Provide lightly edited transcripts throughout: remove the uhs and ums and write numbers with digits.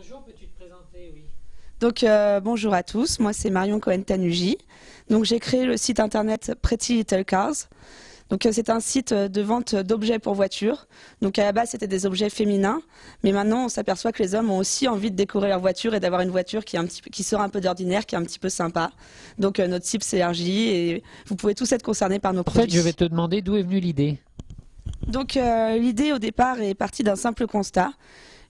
Bonjour, peux-tu te présenter? Oui. Donc bonjour à tous, moi c'est Marion Cohen-Tanuji. Donc j'ai créé le site internet Pretty Little Cars. Donc c'est un site de vente d'objets pour voitures. Donc à la base c'était des objets féminins, mais maintenant on s'aperçoit que les hommes ont aussi envie de décorer leur voiture et d'avoir une voiture qui sort un peu d'ordinaire, qui est un petit peu sympa. Donc notre cible s'élargit et vous pouvez tous être concernés par nos En produits. fait, je vais te demander d'où est venue l'idée. Donc l'idée au départ est partie d'un simple constat.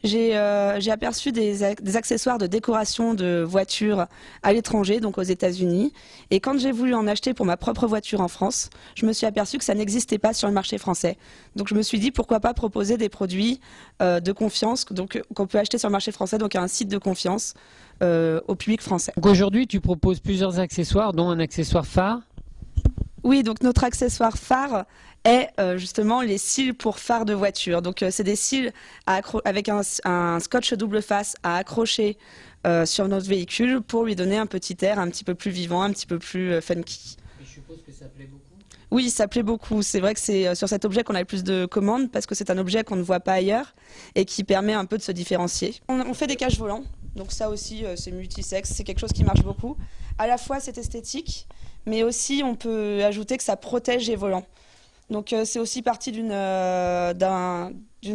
J'ai aperçu des accessoires de décoration de voitures à l'étranger, donc aux États-Unis. Et quand j'ai voulu en acheter pour ma propre voiture en France, je me suis aperçu que ça n'existait pas sur le marché français. Donc je me suis dit pourquoi pas proposer des produits de confiance qu'on peut acheter sur le marché français, donc à un site de confiance au public français. Donc aujourd'hui, tu proposes plusieurs accessoires, dont un accessoire phare. Oui, donc notre accessoire phare est justement les cils pour phare de voiture. Donc c'est des cils avec un scotch double face à accrocher sur notre véhicule pour lui donner un petit air un petit peu plus vivant, un petit peu plus funky. Et je suppose que ça plaît beaucoup. Oui, ça plaît beaucoup. C'est vrai que c'est sur cet objet qu'on a le plus de commandes parce que c'est un objet qu'on ne voit pas ailleurs et qui permet un peu de se différencier. On fait des caches volants, donc ça aussi c'est multisexe, c'est quelque chose qui marche beaucoup. À la fois c'est esthétique, mais aussi on peut ajouter que ça protège les volants. Donc c'est aussi parti d'une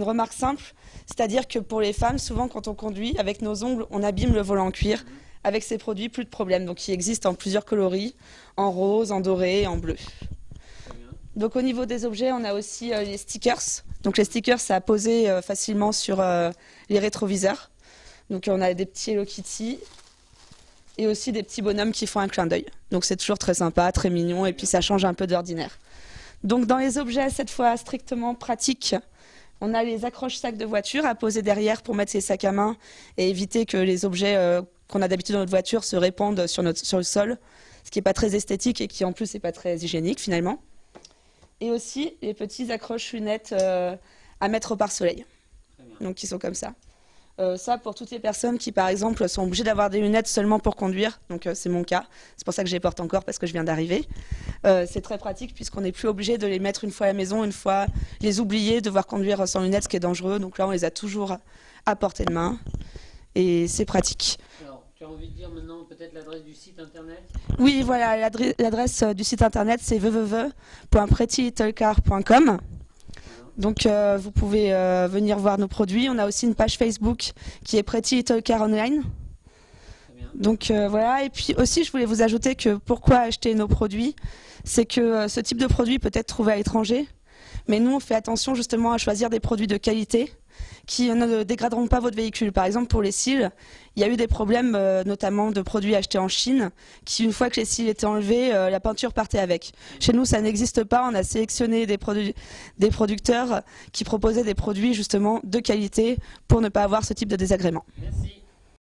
remarque simple, c'est-à-dire que pour les femmes, souvent quand on conduit, avec nos ongles, on abîme le volant en cuir. Avec ces produits, plus de problème. Donc il existe en plusieurs coloris, en rose, en doré et en bleu. Donc au niveau des objets, on a aussi les stickers. Donc les stickers, ça a posé facilement sur les rétroviseurs. Donc on a des petits Hello Kitty et aussi des petits bonhommes qui font un clin d'œil. Donc c'est toujours très sympa, très mignon et puis ça change un peu d'ordinaire. Donc dans les objets, cette fois strictement pratiques, on a les accroches-sacs de voiture à poser derrière pour mettre ses sacs à main et éviter que les objets qu'on a d'habitude dans notre voiture se répandent sur le sol, ce qui n'est pas très esthétique et qui en plus n'est pas très hygiénique finalement. Et aussi les petits accroches-lunettes à mettre au pare-soleil, donc qui sont comme ça. Ça pour toutes les personnes qui par exemple sont obligées d'avoir des lunettes seulement pour conduire, donc c'est mon cas, c'est pour ça que je les porte encore parce que je viens d'arriver. C'est très pratique puisqu'on n'est plus obligé de les mettre une fois à la maison, une fois les oublier, devoir conduire sans lunettes, ce qui est dangereux, donc là on les a toujours à portée de main et c'est pratique. Alors, tu as envie de dire maintenant peut-être l'adresse du site internet? Oui, voilà, l'adresse du site internet c'est www.prettylittlecar.com. Donc vous pouvez venir voir nos produits. On a aussi une page Facebook qui est Pretty Little Car Online. Donc voilà, et puis aussi je voulais vous ajouter que pourquoi acheter nos produits, c'est que ce type de produit peut être trouvé à l'étranger, mais nous on fait attention justement à choisir des produits de qualité qui ne dégraderont pas votre véhicule. Par exemple pour les cils, il y a eu des problèmes notamment de produits achetés en Chine qui une fois que les cils étaient enlevés, la peinture partait avec. Chez nous ça n'existe pas, on a sélectionné des producteurs qui proposaient des produits justement de qualité pour ne pas avoir ce type de désagrément. Merci.